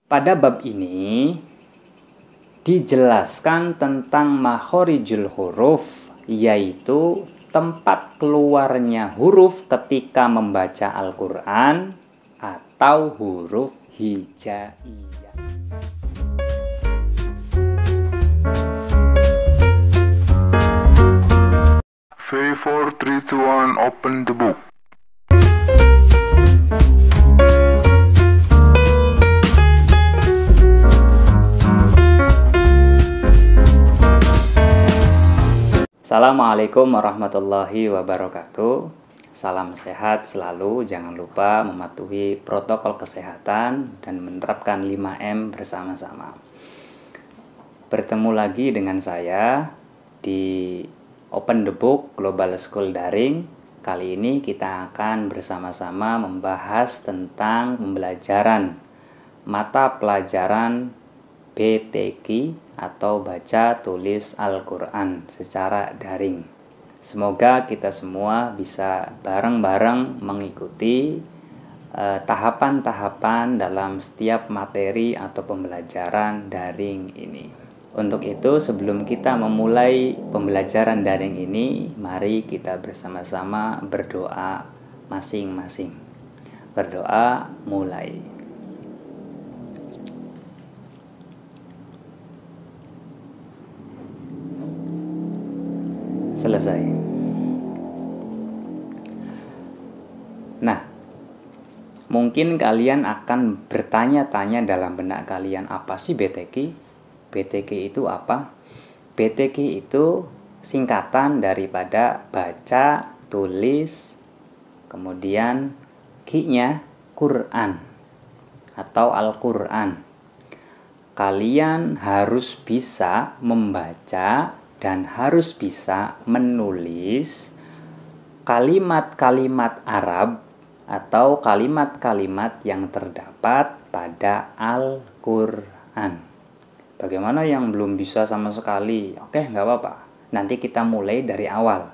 Pada bab ini dijelaskan tentang makhorijul huruf, yaitu tempat keluarnya huruf ketika membaca Al-Quran atau huruf hijaiyah. Three, four, three, two, one, open the book. Assalamualaikum warahmatullahi wabarakatuh. Salam sehat selalu, jangan lupa mematuhi protokol kesehatan dan menerapkan 5M bersama-sama. Bertemu lagi dengan saya di Open the Book Global School Daring. Kali ini kita akan bersama-sama membahas tentang pembelajaran mata pelajaran BTQ atau baca tulis Al-Quran secara daring. Semoga kita semua bisa bareng-bareng mengikuti tahapan-tahapan dalam setiap materi atau pembelajaran daring ini. Untuk itu, sebelum kita memulai pembelajaran daring ini, mari kita bersama-sama berdoa masing-masing. Berdoa mulai. Selesai. Nah, mungkin kalian akan bertanya-tanya dalam benak kalian, apa sih BTQ? BTQ itu apa? BTQ itu singkatan daripada baca, tulis, kemudian Q-nya Quran atau Al-Quran. Kalian harus bisa membaca dan harus bisa menulis kalimat-kalimat Arab atau kalimat-kalimat yang terdapat pada Al-Quran. Bagaimana yang belum bisa sama sekali? Oke, nggak apa-apa. Nanti kita mulai dari awal.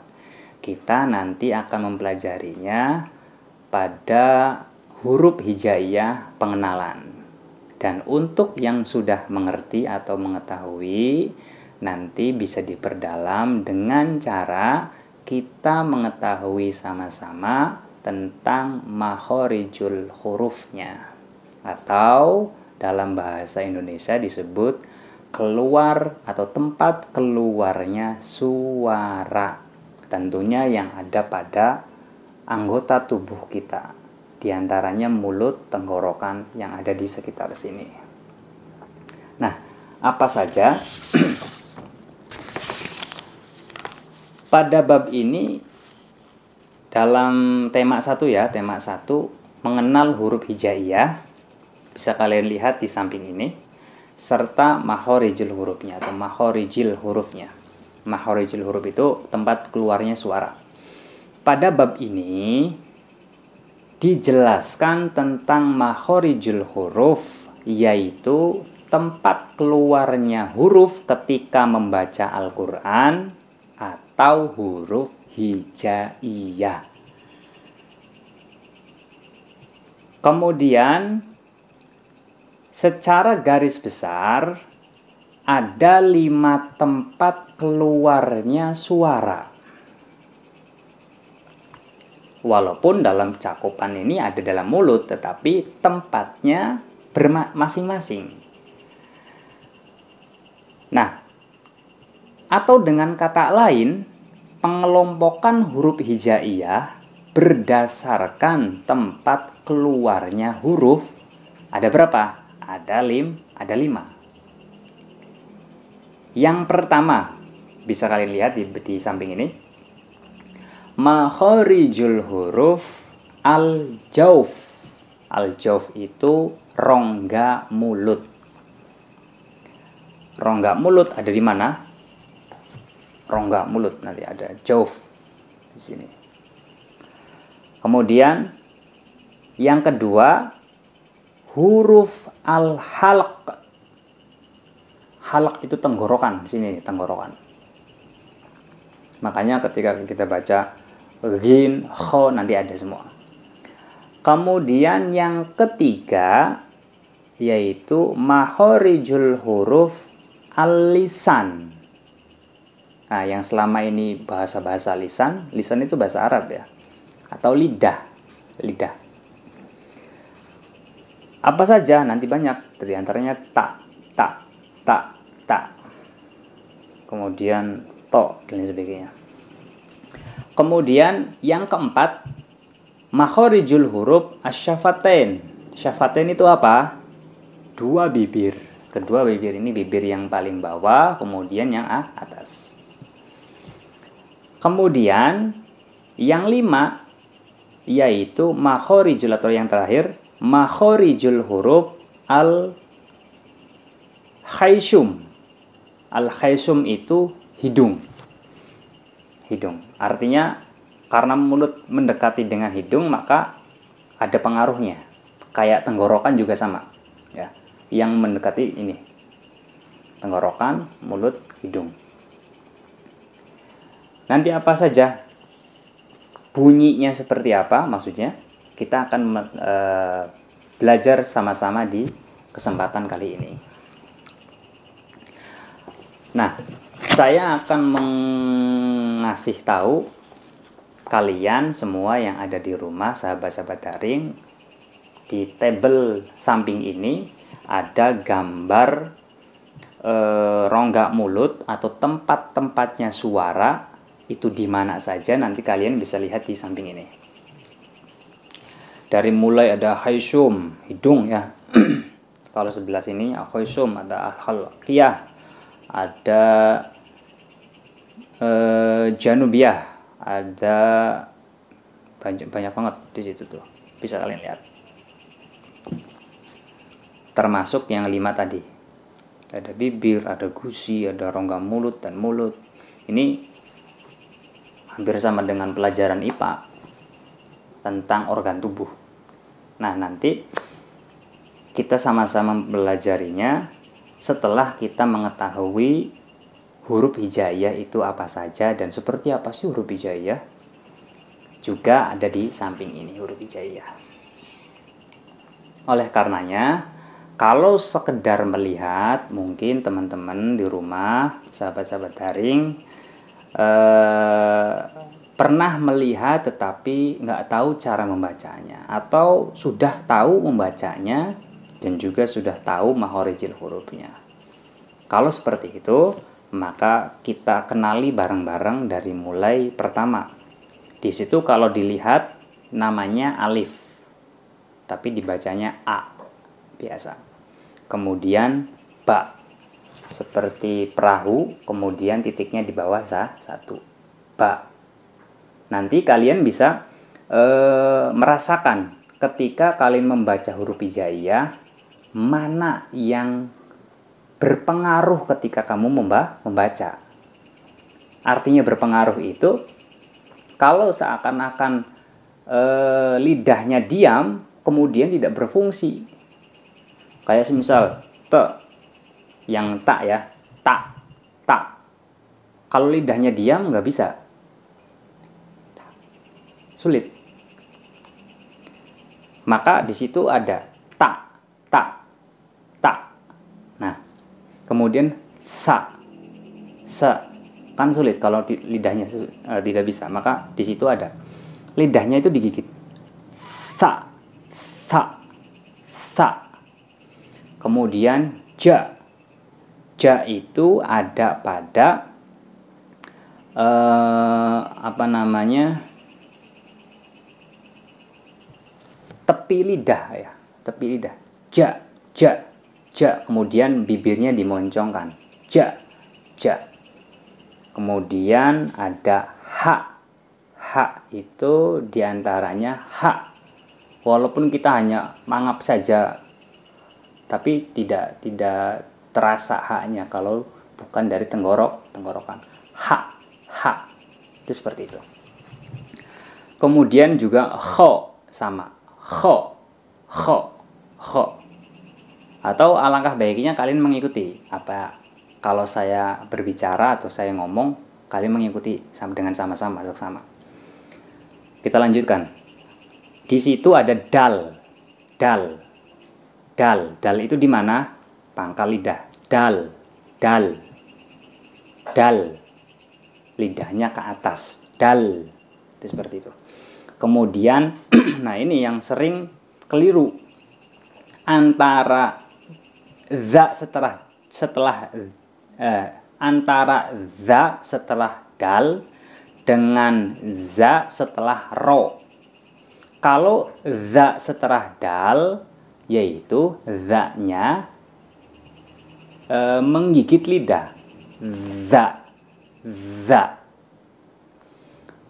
Kita nanti akan mempelajarinya pada huruf hijaiyah pengenalan. Dan untuk yang sudah mengerti atau mengetahui, nanti bisa diperdalam dengan cara kita mengetahui sama-sama tentang makhorijul hurufnya, atau dalam bahasa Indonesia disebut keluar atau tempat keluarnya suara, tentunya yang ada pada anggota tubuh kita, diantaranya mulut, tenggorokan yang ada di sekitar sini. Nah, apa saja? Pada bab ini dalam tema 1 ya, tema 1 mengenal huruf hijaiyah, bisa kalian lihat di samping ini, serta makhorijul hurufnya atau makhorijil hurufnya. Makhorijil huruf itu tempat keluarnya suara. Pada bab ini dijelaskan tentang makhorijul huruf, yaitu tempat keluarnya huruf ketika membaca Al-Quran atau huruf hijaiyah. Kemudian secara garis besar ada 5 tempat keluarnya suara. Walaupun dalam cakupan ini ada dalam mulut, tetapi tempatnya masing-masing. Nah, atau dengan kata lain, pengelompokan huruf hijaiyah berdasarkan tempat keluarnya huruf ada berapa? Ada 5. Yang pertama, bisa kalian lihat di samping ini, makhorijul huruf al-jauf. Al-jauf itu rongga mulut. Rongga mulut ada di mana? Rongga mulut nanti ada jauf di sini. Kemudian yang kedua, huruf al-halq. Halq itu tenggorokan, di sini tenggorokan. Makanya ketika kita baca ghin, kho nanti ada semua. Kemudian yang ketiga, yaitu makhorijul huruf al-lisan. Nah, yang selama ini bahasa-bahasa lisan itu bahasa Arab ya, atau lidah. Apa saja? Nanti banyak, dari antaranya ta, kemudian to, dan sebagainya. Kemudian yang keempat, makhorijul huruf asyafatain. Syafatain itu apa? Dua bibir. Kedua bibir ini bibir yang paling bawah, kemudian yang atas. Kemudian yang 5 yaitu makhorijul, atau yang terakhir, makhorijul huruf al-khayshum. Al-khayshum itu hidung. Artinya karena mulut mendekati dengan hidung, maka ada pengaruhnya. Kayak tenggorokan juga sama ya. Yang mendekati ini. Tenggorokan, mulut, hidung. Nanti apa saja? Bunyinya seperti apa maksudnya? Kita akan belajar sama-sama di kesempatan kali ini. Nah, saya akan mengasih tahu kalian semua yang ada di rumah, sahabat-sahabat daring, di tabel samping ini ada gambar rongga mulut atau tempat-tempatnya suara. Itu di mana saja, nanti kalian bisa lihat di samping ini. Dari mulai ada khayshum, hidung ya. Kalau sebelah sini khayshum, ada al-halqiyah, ada janubiyah, ada banyak banget di situ tuh. Bisa kalian lihat. Termasuk yang 5 tadi. Ada bibir, ada gusi, ada rongga mulut dan mulut. Ini hampir sama dengan pelajaran IPA tentang organ tubuh. Nah, nanti kita sama-sama mempelajarinya setelah kita mengetahui huruf hijaiyah itu apa saja dan seperti apa sih huruf hijaiyah. Juga ada di samping ini huruf hijaiyah. Oleh karenanya, kalau sekedar melihat, mungkin teman-teman di rumah, sahabat-sahabat daring, pernah melihat tetapi nggak tahu cara membacanya, atau sudah tahu membacanya dan juga sudah tahu makhorijil hurufnya. Kalau seperti itu, maka kita kenali bareng-bareng dari mulai pertama. Di situ kalau dilihat namanya alif, tapi dibacanya a biasa. Kemudian ba, seperti perahu, kemudian titiknya di bawah satu, ba. Nanti kalian bisa merasakan ketika kalian membaca huruf hijaiyah, mana yang berpengaruh ketika kamu membaca. Artinya berpengaruh itu, kalau seakan-akan lidahnya diam, kemudian tidak berfungsi. Kayak semisal te, yang tak ya, tak. Kalau lidahnya diam nggak bisa, sulit. Maka di situ ada ta. Nah, kemudian sa, kan sulit kalau lidahnya tidak bisa. Maka di situ ada lidahnya itu digigit. Sa. Kemudian ja. Ja itu ada pada tepi lidah ya, tepi lidah. Ja. Kemudian bibirnya dimoncongkan. Ja. Kemudian ada ha. Ha itu diantaranya ha. Walaupun kita hanya mangap saja, tapi tidak terasa haknya kalau bukan dari tenggorokan. Ha. Itu seperti itu. Kemudian juga kho sama. Kho. Atau alangkah baiknya kalian mengikuti apa, kalau saya berbicara atau saya ngomong, kalian mengikuti dengan sama-sama, seksama. Kita lanjutkan. Di situ ada dal. Dal. Dal itu di mana? Pangkal lidah. Dal. Dal. Dal. Lidahnya ke atas. Dal. Itu seperti itu. Kemudian, nah ini yang sering keliru. Antara za antara za setelah dal dengan za setelah ro. Kalau za setelah dal, yaitu za-nya menggigit lidah. Za.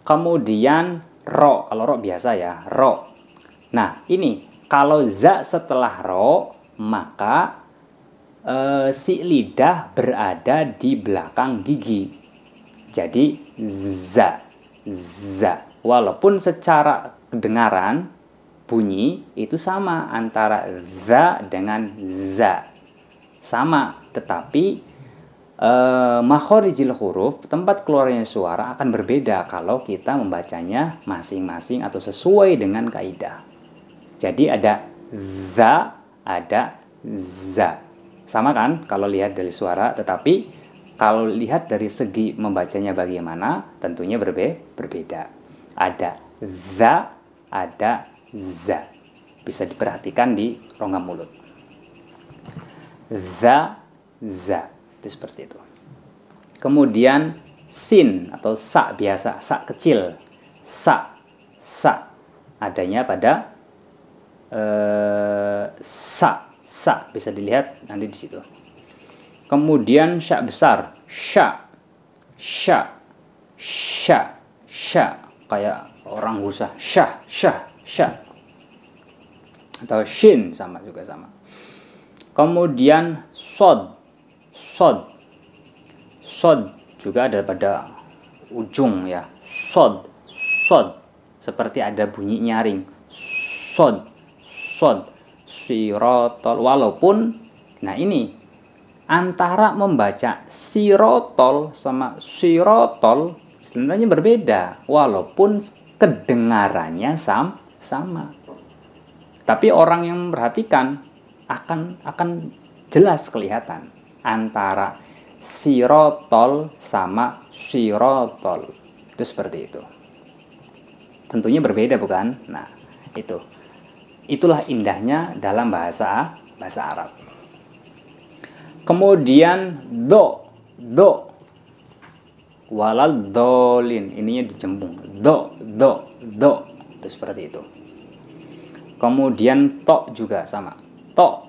Kemudian ro, kalau ro biasa ya, ro. Nah, ini kalau za setelah ro, maka si lidah berada di belakang gigi. Jadi za. Walaupun secara kedengaran bunyi itu sama antara za dengan za. Sama, tetapi makhorijil huruf, tempat keluarnya suara akan berbeda kalau kita membacanya masing-masing atau sesuai dengan kaidah. Jadi ada za, ada za. Sama kan kalau lihat dari suara, tetapi kalau lihat dari segi membacanya bagaimana, tentunya berbeda. Ada za, ada za. Bisa diperhatikan di rongga mulut. Za. Itu seperti itu. Kemudian sin atau sa biasa, sa kecil. Sa. Adanya pada sa bisa dilihat nanti di situ. Kemudian sya besar, sya kayak orang gusah, sya atau shin sama. Kemudian sod juga ada pada ujung ya, sod seperti ada bunyi nyaring, sod sirotol. Walaupun, nah ini antara membaca sirotol sama sirotol sebenarnya berbeda, walaupun kedengarannya sama. Tapi orang yang memperhatikan akan jelas kelihatan antara sirotol sama sirotol. Itu seperti itu. Tentunya berbeda bukan? Nah, itulah indahnya dalam bahasa Arab. Kemudian do walal dolin, ininya dijembung, do itu seperti itu. Kemudian to juga sama, to.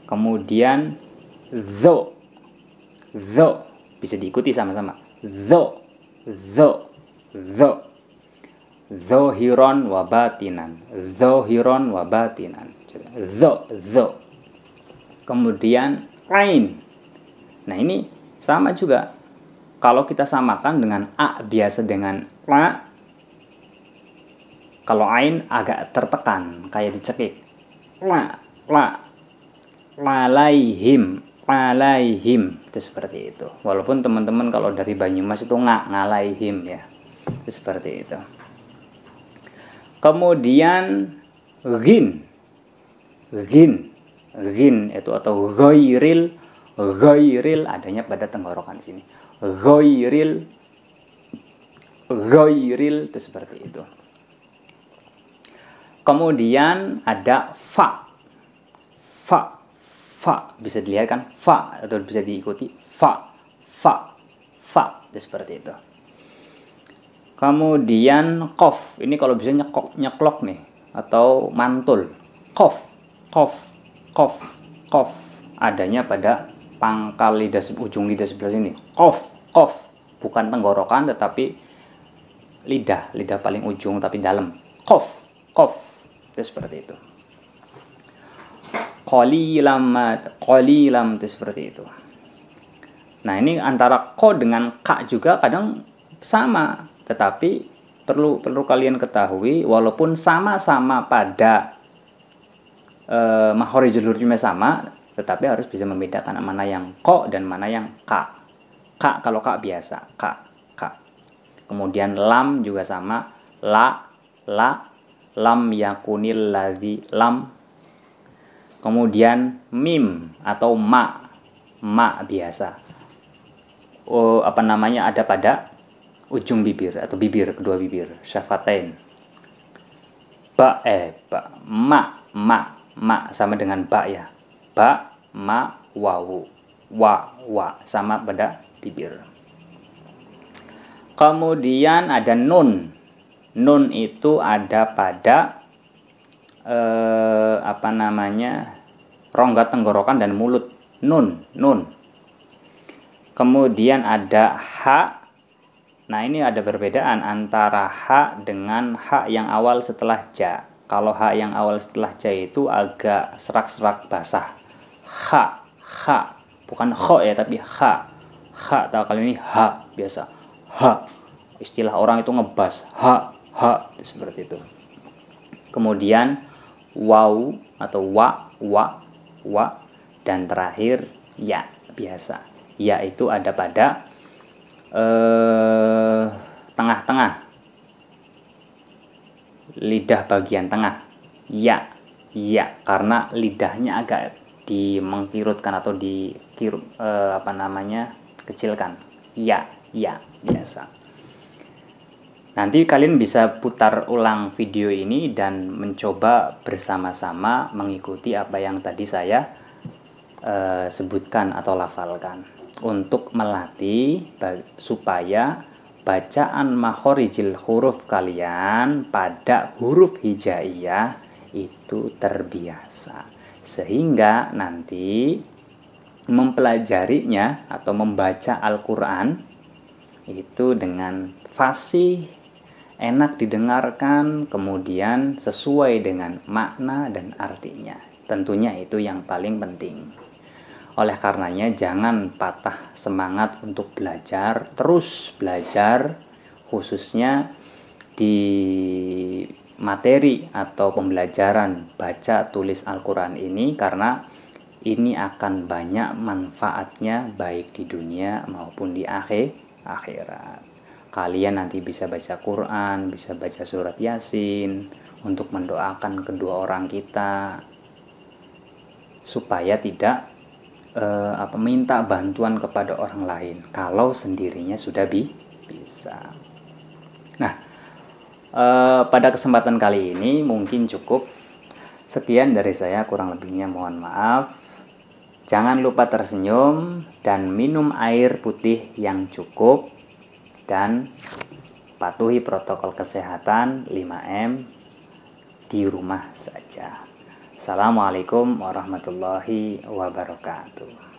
Kemudian zo bisa diikuti sama-sama, zo zohiron wa batinan, zo. Kemudian ain. Nah, ini sama juga. Kalau kita samakan dengan a biasa dengan la, kalau ain agak tertekan kayak dicekik. Alaihim itu seperti itu. Walaupun teman-teman kalau dari Banyumas itu ngalaihim ya. Itu seperti itu. Kemudian ghin itu atau ghairil adanya pada tenggorokan sini. Ghairil itu seperti itu. Kemudian ada fa bisa dilihat kan, fa atau bisa diikuti fa itu seperti itu. Kemudian qaf, ini kalau bisa nyeklok nih atau mantul. Qaf adanya pada pangkal lidah, ujung lidah sebelah sini. Qaf bukan tenggorokan tetapi lidah paling ujung tapi dalam. Qaf itu seperti itu. Qalilam itu seperti itu. Nah, ini antara ko dengan ka juga kadang sama, tetapi perlu kalian ketahui, walaupun sama-sama pada makhorijul hurufnya sama, tetapi harus bisa membedakan mana yang ko dan mana yang ka. Kalau ka biasa, ka. Kemudian lam juga sama, la lam yakunil ladzi lam. Kemudian mim atau ma biasa. Ada pada ujung bibir atau bibir, kedua bibir, syafatain. Ma sama dengan ba ya. Ba, ma, wawu. Wa sama pada bibir. Kemudian ada nun. Nun itu ada pada rongga tenggorokan dan mulut. Nun. Kemudian ada ha. Nah, ini ada perbedaan antara ha dengan ha yang awal setelah ja. Kalau ha yang awal setelah ja itu agak serak-serak basah. Ha, bukan kho ya, tapi ha. Tahu kali ini ha biasa. Ha. Istilah orang itu ngebas. Ha, seperti itu. Kemudian waw atau wa, dan terakhir ya biasa. Ya itu ada pada tengah-tengah, lidah bagian tengah. Ya karena lidahnya agak dimengkirutkan atau kecilkan. Ya biasa. Nanti kalian bisa putar ulang video ini dan mencoba bersama-sama mengikuti apa yang tadi saya sebutkan atau lafalkan untuk melatih supaya bacaan makhorijil huruf kalian pada huruf hijaiyah itu terbiasa, sehingga nanti mempelajarinya atau membaca Al-Quran itu dengan fasih, enak didengarkan, kemudian sesuai dengan makna dan artinya. Tentunya itu yang paling penting. Oleh karenanya jangan patah semangat untuk belajar, terus belajar, khususnya di materi atau pembelajaran baca tulis Al-Quran ini, karena ini akan banyak manfaatnya baik di dunia maupun di akhirat. Kalian nanti bisa baca Quran, bisa baca surat Yasin untuk mendoakan kedua orang kita supaya tidak minta bantuan kepada orang lain kalau sendirinya sudah bisa. Nah, pada kesempatan kali ini mungkin cukup. Sekian dari saya, kurang lebihnya mohon maaf. Jangan lupa tersenyum dan minum air putih yang cukup, dan patuhi protokol kesehatan 5M di rumah saja. Assalamualaikum warahmatullahi wabarakatuh.